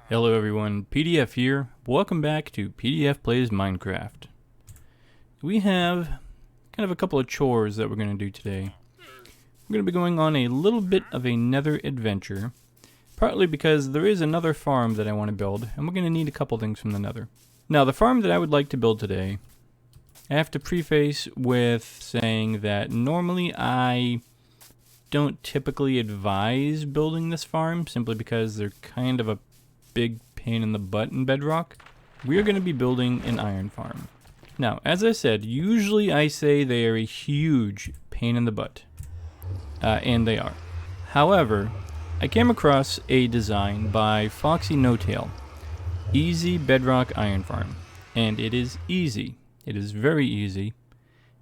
Hello everyone, PDF here. Welcome back to PDF Plays Minecraft. We have kind of a couple of chores that we're going to do today. We're going to be going on a little bit of a nether adventure, partly because there is another farm that I want to build, and we're going to need a couple things from the nether. Now, the farm that I would like to build today, I have to preface with saying that normally I don't typically advise building this farm, simply because they're kind of a big pain in the butt in Bedrock. We are going to be building an iron farm. Now, as I said, usually I say they are a huge pain in the butt. And they are. However, I came across a design by FoxyNoTail. Easy Bedrock Iron Farm. And it is easy. It is very easy.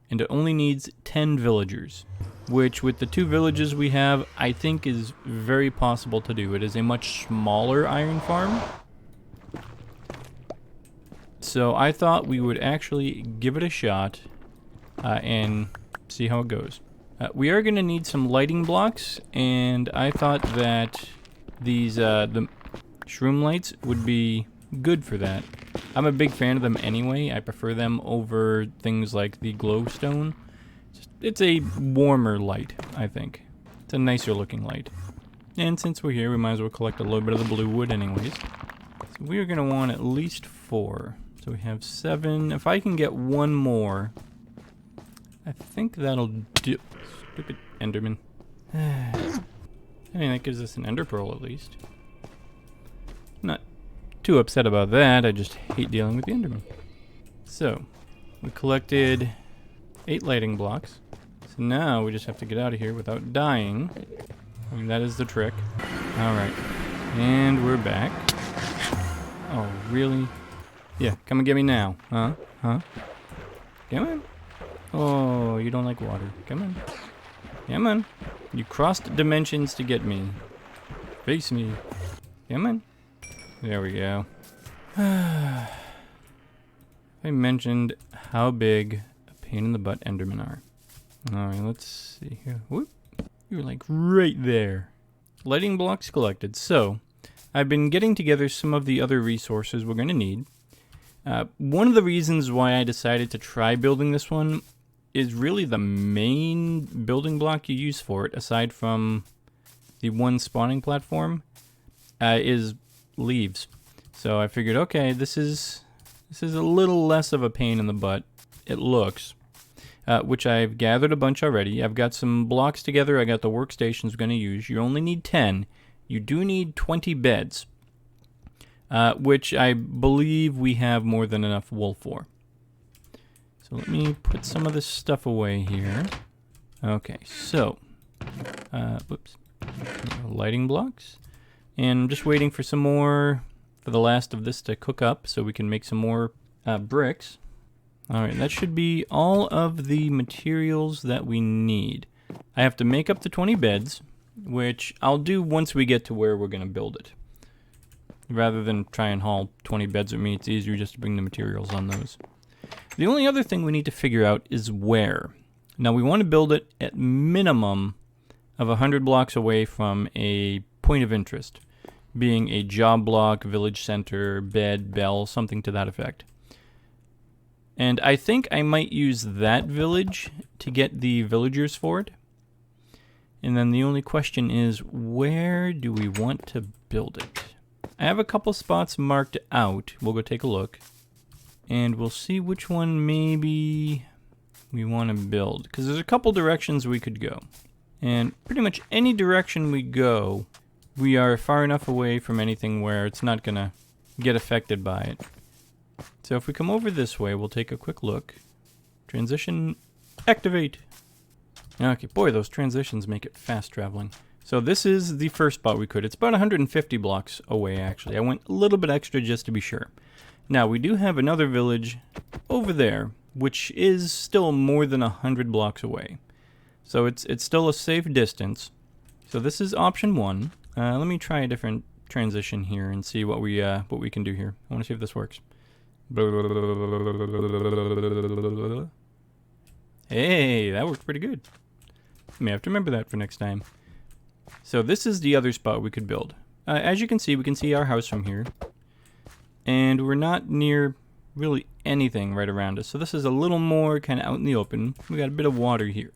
And it only needs 10 villagers. Which, with the 2 villages we have, I think is very possible to do. It is a much smaller iron farm. So I thought we would actually give it a shot and see how it goes. We are going to need some lighting blocks, and I thought that these the shroom lights would be good for that. I'm a big fan of them anyway. I prefer them over things like the glowstone. It's a warmer light, I think. It's a nicer looking light. And since we're here, we might as well collect a little bit of the blue wood anyways. So we are going to want at least 4. So we have 7. If I can get one more, I think that'll do. Stupid Enderman. I mean, that gives us an ender pearl at least. Not too upset about that. I just hate dealing with the Enderman. So, we collected 8 lighting blocks. So now we just have to get out of here without dying. I mean, that is the trick. Alright. And we're back. Oh, really? Yeah, come and get me now. Huh? Huh? Come on. Oh, you don't like water. Come on. Come on. You crossed dimensions to get me. Face me. Come on. There we go. I mentioned how big a pain in the butt Endermen are. Alright, let's see here. Whoop. You're like right there. Lighting blocks collected. So, I've been getting together some of the other resources we're going to need. One of the reasons why I decided to try building this one is really the main building block you use for it, aside from the one spawning platform, is leaves. So I figured, okay, this is a little less of a pain in the butt, it looks, which I've gathered a bunch already. I've got some blocks together. I got the workstations we're going to use. You only need 10. You do need 20 beds, which I believe we have more than enough wool for. So let me put some of this stuff away here. Okay, so, whoops, lighting blocks. And I'm just waiting for some more, for the last of this to cook up so we can make some more bricks. Alright, that should be all of the materials that we need. I have to make up the 20 beds, which I'll do once we get to where we're going to build it. Rather than try and haul 20 beds with me, it's easier just to bring the materials on those. The only other thing we need to figure out is where. Now, we want to build it at minimum of 100 blocks away from a point of interest, being a job block, village center, bed, bell, something to that effect. And I think I might use that village to get the villagers for it. And then the only question is, where do we want to build it? I have a couple spots marked out. We'll go take a look. And we'll see which one maybe we want to build. Because there's a couple directions we could go. And pretty much any direction we go, we are far enough away from anything where it's not going to get affected by it. So if we come over this way, we'll take a quick look. Transition, activate. Okay, boy, those transitions make it fast traveling. So this is the first spot we could. It's about 150 blocks away, actually. I went a little bit extra just to be sure. Now, we do have another village over there, which is still more than 100 blocks away. So it's still a safe distance. So this is option 1. Let me try a different transition here and see what we can do here. I want to see if this works. Hey, that worked pretty good. I may have to remember that for next time. So this is the other spot we could build. As you can see, we can see our house from here. And we're not near really anything right around us. So this is a little more kind of out in the open. We got a bit of water here.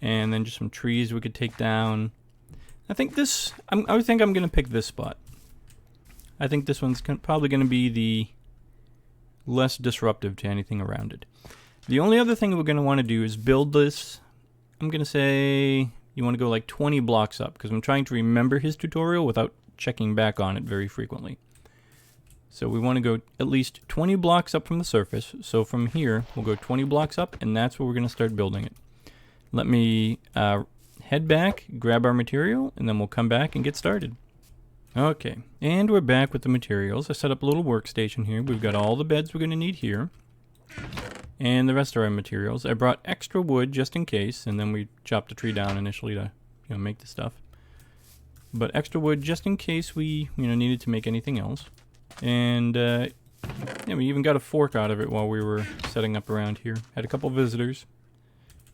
And then just some trees we could take down. I think this, I think I'm going to pick this spot. I think this one's probably going to be the less disruptive to anything around it. The only other thing we're going to want to do is build this. I'm going to say you want to go like 20 blocks up because I'm trying to remember his tutorial without checking back on it very frequently. So we want to go at least 20 blocks up from the surface. So from here, we'll go 20 blocks up, and that's where we're going to start building it. Let me head back, grab our material, and then we'll come back and get started. Okay, and we're back with the materials. I set up a little workstation here. We've got all the beds we're going to need here, and the rest of our materials. I brought extra wood just in case, and then we chopped a tree down initially to, make the stuff. But extra wood just in case we, needed to make anything else. And yeah, we even got a fork out of it while we were setting up around here. Had a couple visitors.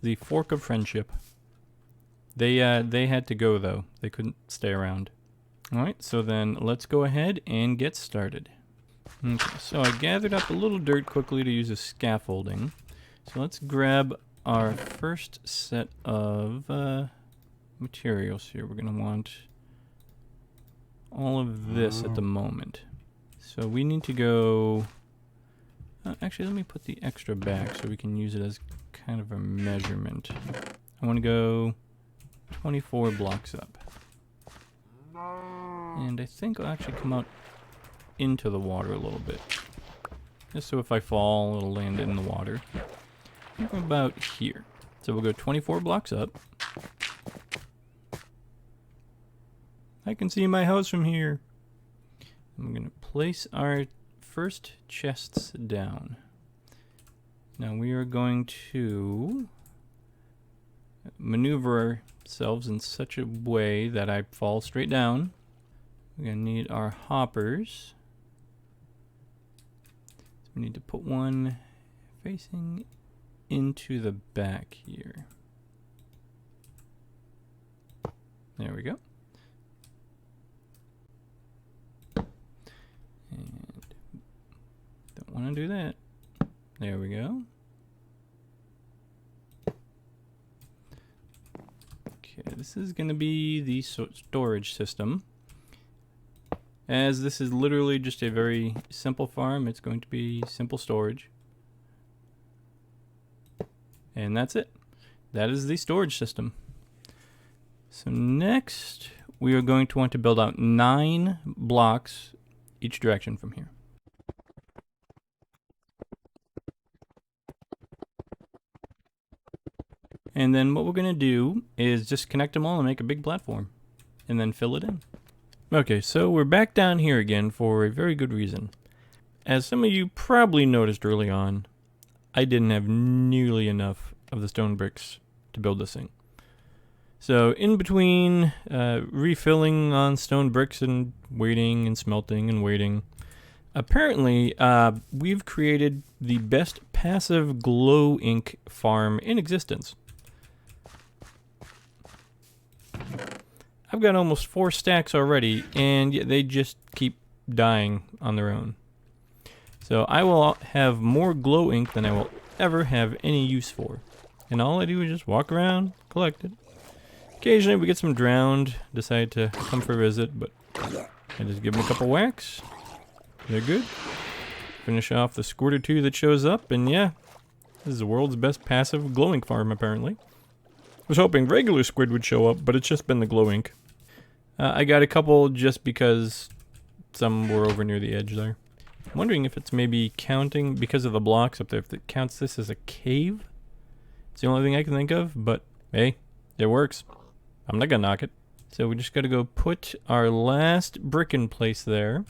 The Fork of Friendship. They had to go though. They couldn't stay around. Alright, so then let's go ahead and get started. Okay, so I gathered up a little dirt quickly to use as scaffolding. So let's grab our first set of materials here. We're going to want all of this at the moment. So we need to go... actually, let me put the extra back so we can use it as kind of a measurement. I want to go 24 blocks up. And I think I'll actually come out into the water a little bit. Just so if I fall, it'll land in the water. I think about here. So we'll go 24 blocks up. I can see my house from here. I'm going to place our first chests down. Now we are going to maneuver ourselves in such a way that I fall straight down. We're going to need our hoppers. So we need to put one facing into the back here. There we go. And don't want to do that. There we go. Okay, this is going to be the storage system. As this is literally just a very simple farm, it's going to be simple storage. And that's it. That is the storage system. So next, we are going to want to build out 9 blocks each direction from here. And then what we're going to do is just connect them all and make a big platform. And then fill it in. Okay, so we're back down here again for a very good reason. As some of you probably noticed early on, I didn't have nearly enough of the stone bricks to build this thing. So in between refilling on stone bricks and waiting and smelting and waiting, apparently we've created the best passive glow ink farm in existence. I've got almost 4 stacks already, and yet they just keep dying on their own. So I will have more glow ink than I will ever have any use for. And all I do is just walk around, collect it. Occasionally we get some drowned, decide to come for a visit, but I just give them a couple whacks. They're good. Finish off the squirt or 2 that shows up, and yeah, this is the world's best passive glow ink farm apparently. I was hoping regular squid would show up, but it's just been the glow ink. I got a couple just because some were over near the edge there. I'm wondering if it's maybe counting, because of the blocks up there, if it counts this as a cave. It's the only thing I can think of, but hey, it works. I'm not gonna knock it. So we just gotta go put our last brick in place there.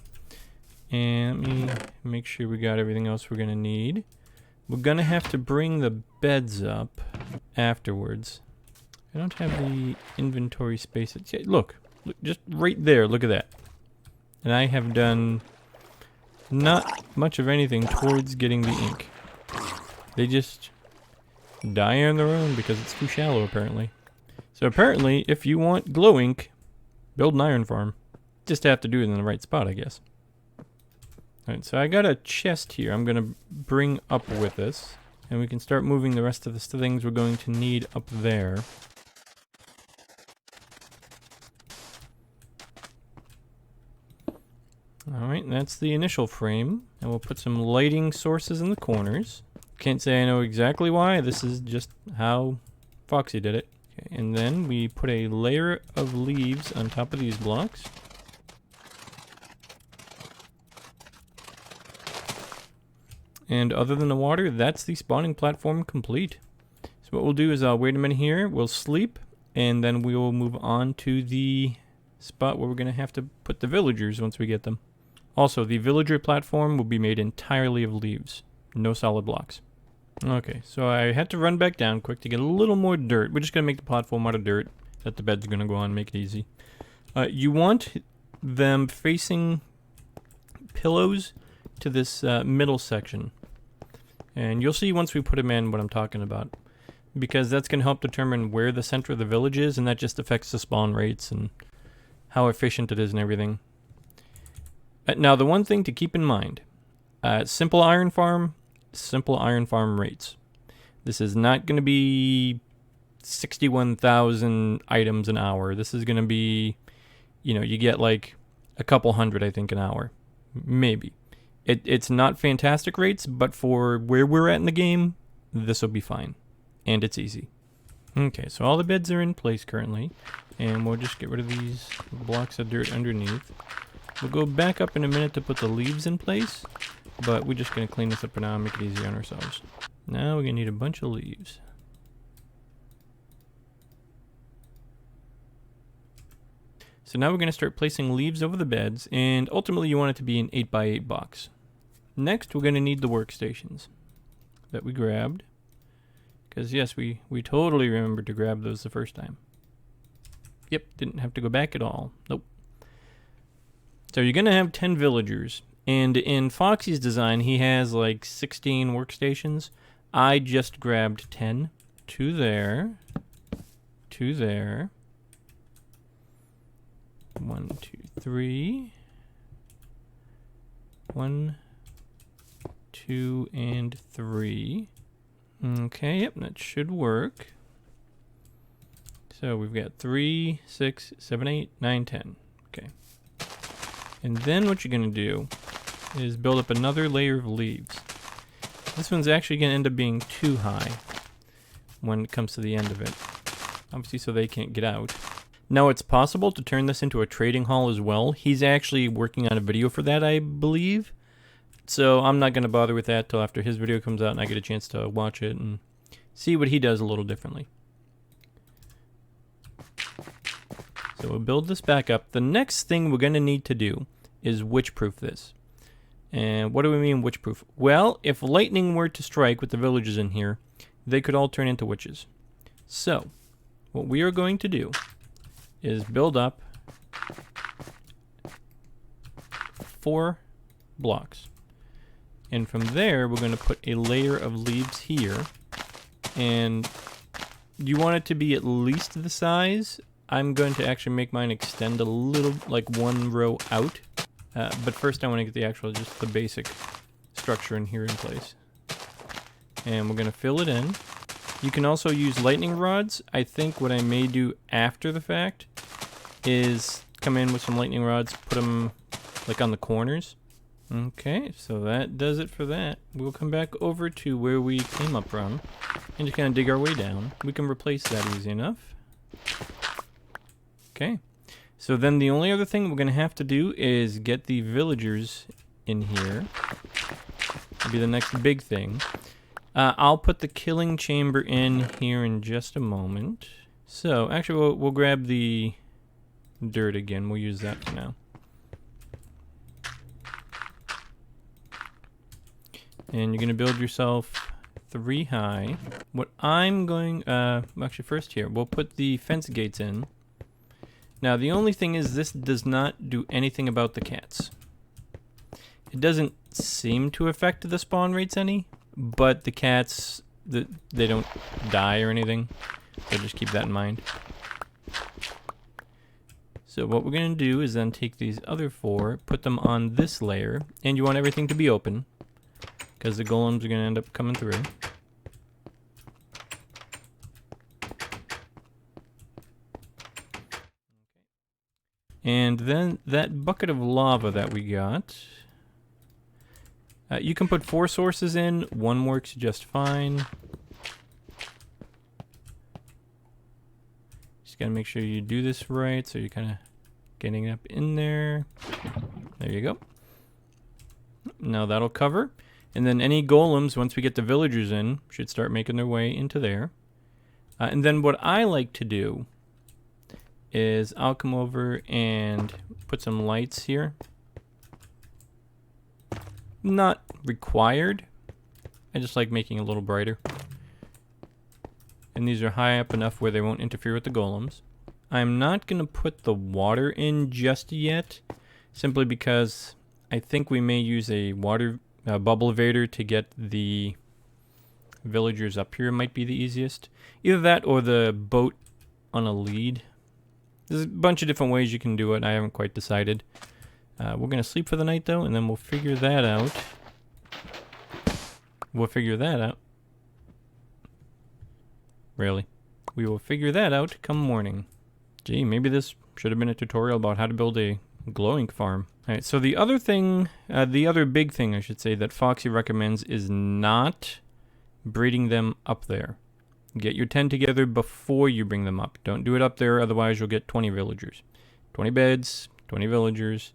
And let me make sure we got everything else we're gonna need. We're gonna have to bring the beds up afterwards. I don't have the inventory space. Look, just right there, look at that. And I have done not much of anything towards getting the ink. They just die on their own because it's too shallow apparently. So apparently, if you want glow ink, build an iron farm. Just have to do it in the right spot, I guess. Alright, so I got a chest here I'm gonna bring up with us. And we can start moving the rest of the things we're going to need up there. Alright, that's the initial frame. And we'll put some lighting sources in the corners. Can't say I know exactly why, this is just how Foxy did it. Okay, and then we put a layer of leaves on top of these blocks. And other than the water, that's the spawning platform complete. So what we'll do is wait a minute here, we'll sleep, and then we will move on to the spot where we're going to have to put the villagers once we get them. Also, the villager platform will be made entirely of leaves, no solid blocks. Okay, so I had to run back down quick to get a little more dirt. We're just going to make the platform out of dirt that the bed's going to go on, make it easy. You want them facing pillows to this middle section. And you'll see once we put them in what I'm talking about. Because that's going to help determine where the center of the village is, and that just affects the spawn rates and how efficient it is and everything. Now, the one thing to keep in mind, simple iron farm rates. This is not going to be 61,000 items an hour. This is going to be, you know, you get like a couple hundred, I think, an hour. Maybe. It's not fantastic rates, but for where we're at in the game, this will be fine. And it's easy. Okay, so all the beds are in place currently. And we'll just get rid of these blocks of dirt underneath. We'll go back up in a minute to put the leaves in place. But we're just going to clean this up for now and make it easy on ourselves. Now we're going to need a bunch of leaves. So now we're going to start placing leaves over the beds, and ultimately you want it to be an 8x8 box. Next, we're going to need the workstations that we grabbed. Because yes, we totally remembered to grab those the first time. Yep, didn't have to go back at all. Nope. So you're going to have 10 villagers. And in Foxy's design, he has like 16 workstations. I just grabbed 10. 2 there. 2 there. 1, 2, 3. 1, 2, and 3. Okay, yep, that should work. So we've got 3, 6, 7, 8, 9, 10. Okay. And then what you're going to do is build up another layer of leaves. This one's actually going to end up being too high when it comes to the end of it. Obviously, so they can't get out. Now, it's possible to turn this into a trading hall as well. He's actually working on a video for that, I believe. So I'm not going to bother with that till after his video comes out and I get a chance to watch it and see what he does a little differently. So we'll build this back up. The next thing we're going to need to do is witch-proof this. And what do we mean witch-proof? Well, if lightning were to strike with the villagers in here, they could all turn into witches. So, what we are going to do is build up 4 blocks. And from there, we're going to put a layer of leaves here. And you want it to be at least the size. I'm going to actually make mine extend a little, like 1 row out. But first I want to get the actual, just the basic structure in here in place. And we're going to fill it in. You can also use lightning rods. I think what I may do after the fact is come in with some lightning rods, put them like on the corners. Okay, so that does it for that. We'll come back over to where we came up from and just kind of dig our way down. We can replace that easy enough. Okay. So then the only other thing we're going to have to do is get the villagers in here. That'll be the next big thing. I'll put the killing chamber in here in just a moment. So actually we'll grab the dirt again. We'll use that for now. And you're going to build yourself 3 high. What I'm going, actually first here, we'll put the fence gates in. Now, the only thing is this does not do anything about the cats. It doesn't seem to affect the spawn rates any, but the cats, they don't die or anything. So just keep that in mind. So what we're going to do is then take these other 4, put them on this layer, and you want everything to be open, because the golems are going to end up coming through. And then that bucket of lava that we got, you can put 4 sources in, 1 works just fine. Just gotta make sure you do this right, so you're kind of getting up in there. There you go. Now that'll cover. And then any golems, once we get the villagers in, should start making their way into there. And then what I like to do is I'll come over and put some lights here. Not required. I just like making it a little brighter. And these are high up enough where they won't interfere with the golems. I'm not going to put the water in just yet, simply because I think we may use a water bubble evader to get the villagers up here. Might be the easiest. Either that or the boat on a lead. There's a bunch of different ways you can do it. I haven't quite decided. We're going to sleep for the night, though, and then we'll figure that out. Really. We will figure that out come morning. Gee, maybe this should have been a tutorial about how to build a glowing farm. Alright, so the other thing, the other big thing, I should say, that Foxy recommends is not breeding them up there. Get your 10 together before you bring them up. Don't do it up there, otherwise you'll get 20 villagers. 20 beds, 20 villagers.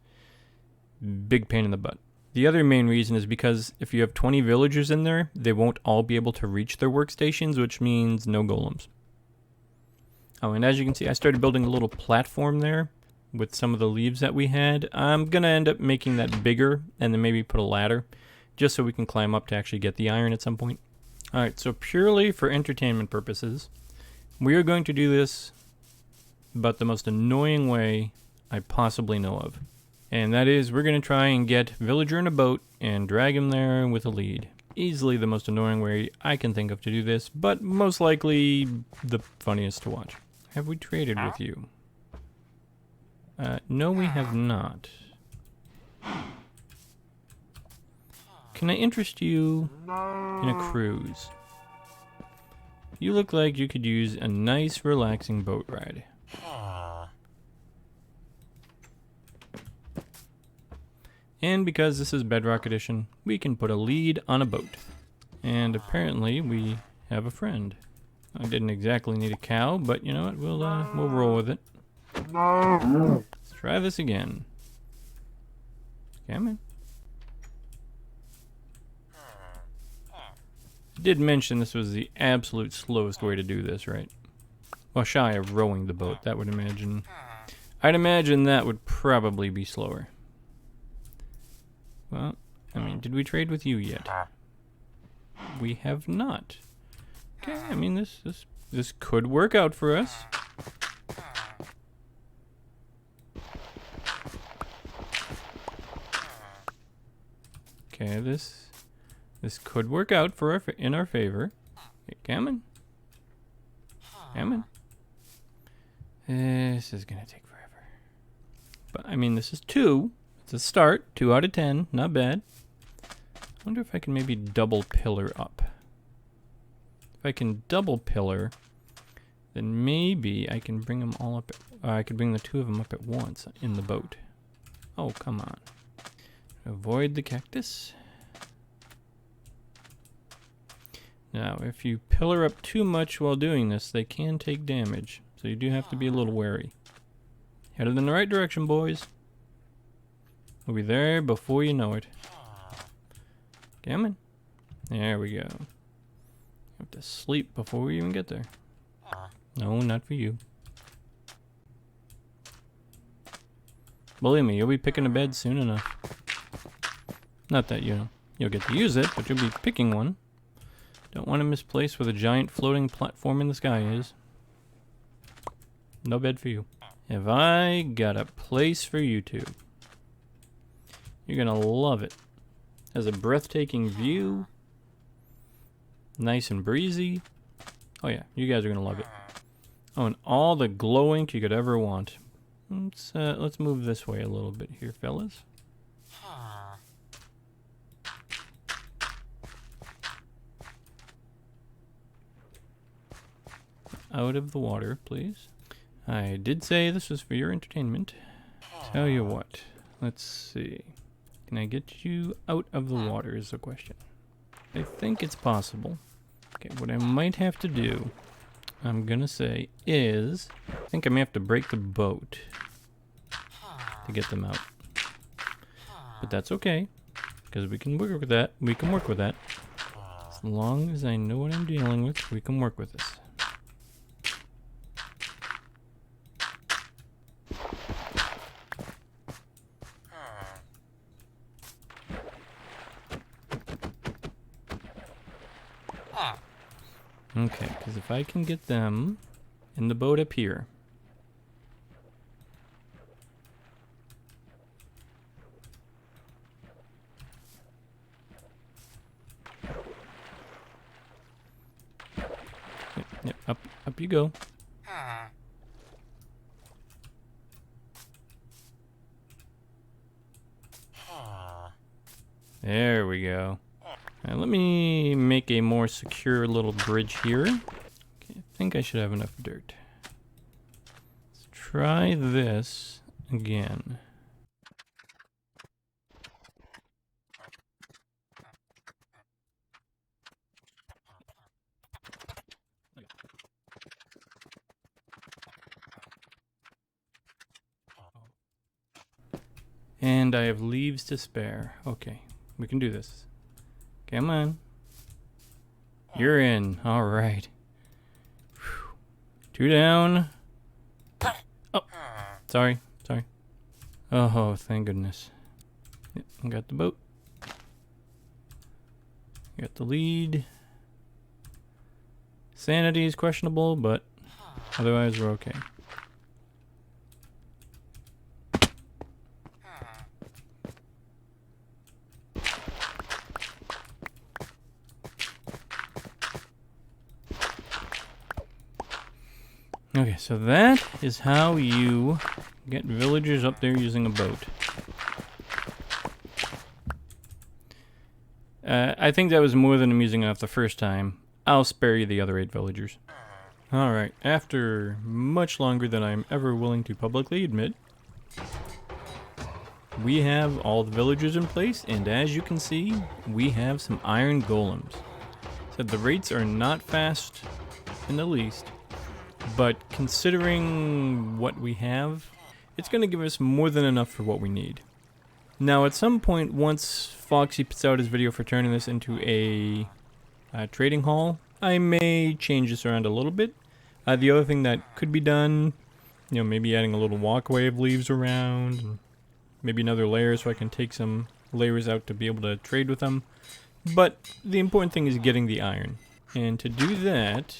Big pain in the butt. The other main reason is because if you have 20 villagers in there, they won't all be able to reach their workstations, which means no golems. Oh, and as you can see, I started building a little platform there with some of the leaves that we had. I'm going to end up making that bigger and then maybe put a ladder just so we can climb up to actually get the iron at some point. Alright, so purely for entertainment purposes, we are going to do this but the most annoying way I possibly know of. And that is, we're going to try and get villager in a boat and drag him there with a lead. Easily the most annoying way I can think of to do this, but most likely the funniest to watch. Have we traded with you? No, we have not. Can I interest you in a cruise? You look like you could use a nice, relaxing boat ride. And because this is Bedrock Edition, we can put a lead on a boat. And apparently we have a friend. I didn't exactly need a cow, but you know what, we'll roll with it. Let's try this again. Come on. I did mention this was the absolute slowest way to do this, right? Well, shy of rowing the boat, that would imagine. I'd imagine that would probably be slower. Well, I mean, did we trade with you yet? We have not. Okay, I mean, this could work out for us. Okay, this could work out for in our favor. Okay, come on. Come on. This is gonna take forever. But I mean, this is 2. It's a start. 2 out of 10. Not bad. I wonder if I can maybe double pillar up. If I can double pillar, then maybe I can bring them all up. I could bring the 2 of them up at once in the boat. Oh, come on. Avoid the cactus. Now, if you pillar up too much while doing this, they can take damage. So you do have to be a little wary. Headed in the right direction, boys. We'll be there before you know it. Come on. There we go. Have to sleep before we even get there. No, not for you. Believe me, you'll be picking a bed soon enough. Not that, you'll get to use it, but you'll be picking one. Don't want to misplace where the giant floating platform in the sky is. No bed for you. Have I got a place for you two? You're gonna love it. Has a breathtaking view. Nice and breezy. Oh yeah, you guys are gonna love it. Oh, and all the glow ink you could ever want. Let's move this way a little bit here, fellas. Out of the water, please. I did say this was for your entertainment. Tell you what, let's see. Can I get you out of the water is the question. I think it's possible. Okay, what I might have to do, I'm gonna say, is I think I may have to break the boat to get them out. But that's okay, because we can work with that. We can work with that. As long as I know what I'm dealing with, we can work with this. Okay, because if I can get them in the boat up here. Yep, up you go. There we go. Now let me make a more secure little bridge here. Okay, I think I should have enough dirt. Let's try this again. And I have leaves to spare. Okay, we can do this. Come on. You're in. All right. Whew. 2 down. Oh, sorry. Oh, thank goodness. Yep, I got the boat. Got the lead. Sanity is questionable, but otherwise we're okay. Okay, so that is how you get villagers up there using a boat. I think that was more than amusing enough the first time. I'll spare you the other 8 villagers. Alright, after much longer than I'm ever willing to publicly admit, we have all the villagers in place, and as you can see, we have some iron golems. So the rates are not fast in the least. But considering what we have, it's going to give us more than enough for what we need. Now at some point, once Foxy puts out his video for turning this into a trading hall, I may change this around a little bit. The other thing that could be done, you know, maybe adding a little walkway of leaves around, and maybe another layer so I can take some layers out to be able to trade with them. But the important thing is getting the iron. And to do that,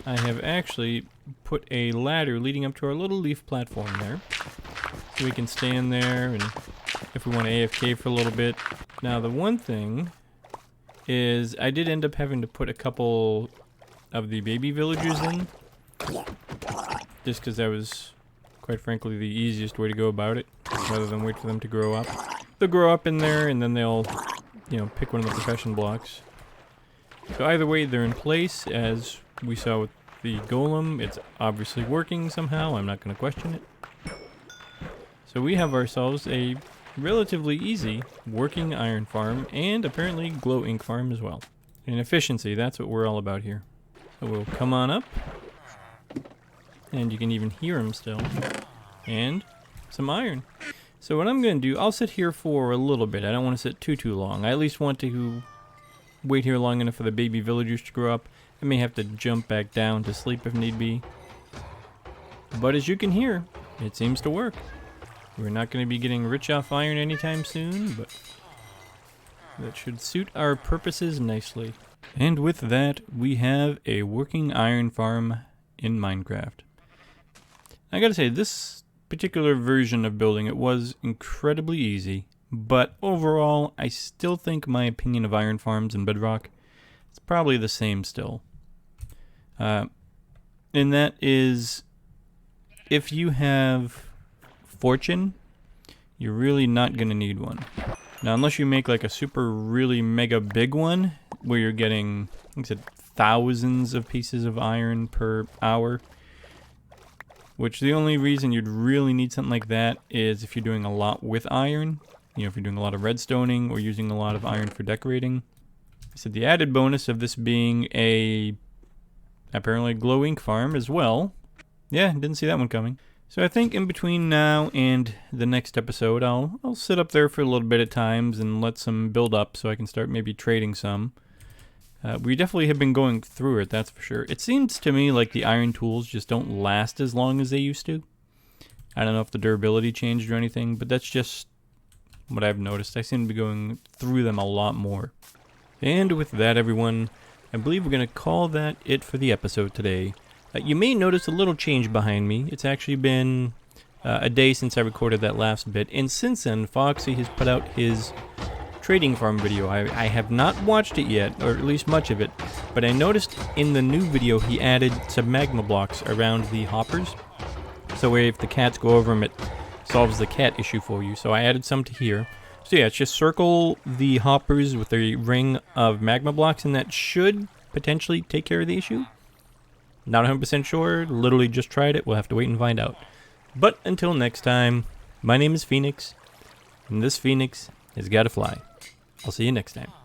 I have actually put a ladder leading up to our little leaf platform there. So we can stand there and if we want to AFK for a little bit. Now the one thing is I did end up having to put a couple of the baby villagers in. Just because that was, quite frankly, the easiest way to go about it. Rather than wait for them to grow up. They'll grow up in there and then they'll, you know, pick one of the profession blocks. So either way, they're in place, as we saw with the golem. It's obviously working somehow. I'm not going to question it. So we have ourselves a relatively easy working iron farm and apparently glow ink farm as well. And efficiency, that's what we're all about here. So we'll come on up. And you can even hear them still. And some iron. So what I'm going to do, I'll sit here for a little bit. I don't want to sit too long. I at least want to wait here long enough for the baby villagers to grow up. I may have to jump back down to sleep if need be. But as you can hear, it seems to work. We're not going to be getting rich off iron anytime soon, but that should suit our purposes nicely. And with that, we have a working iron farm in Minecraft. I gotta say, this particular version of building it was incredibly easy, but overall, I still think my opinion of iron farms in Bedrock is probably the same still. And that is, if you have fortune, you're really not going to need one. Now, unless you make like a super really mega big one, where you're getting, like I said, thousands of pieces of iron per hour, which the only reason you'd really need something like that is if you're doing a lot with iron. You know, if you're doing a lot of redstoning or using a lot of iron for decorating. So the added bonus of this being a apparently glow ink farm as well. Yeah, didn't see that one coming. So I think in between now and the next episode, I'll sit up there for a little bit at times and let some build up so I can start maybe trading some. We definitely have been going through it, that's for sure. It seems to me like the iron tools just don't last as long as they used to. I don't know if the durability changed or anything, but that's just what I've noticed. I seem to be going through them a lot more. And with that, everyone, I believe we're going to call that it for the episode today. You may notice a little change behind me. It's actually been a day since I recorded that last bit, and since then, Foxy has put out his trading farm video. I have not watched it yet, or at least much of it, but I noticed in the new video he added some magma blocks around the hoppers, so if the cats go over them, it solves the cat issue for you. So I added some to here. So yeah, it's just circle the hoppers with a ring of magma blocks, and that should potentially take care of the issue. Not 100% sure, literally just tried it, we'll have to wait and find out. But until next time, my name is Phoenix, and this Phoenix has got to fly. I'll see you next time.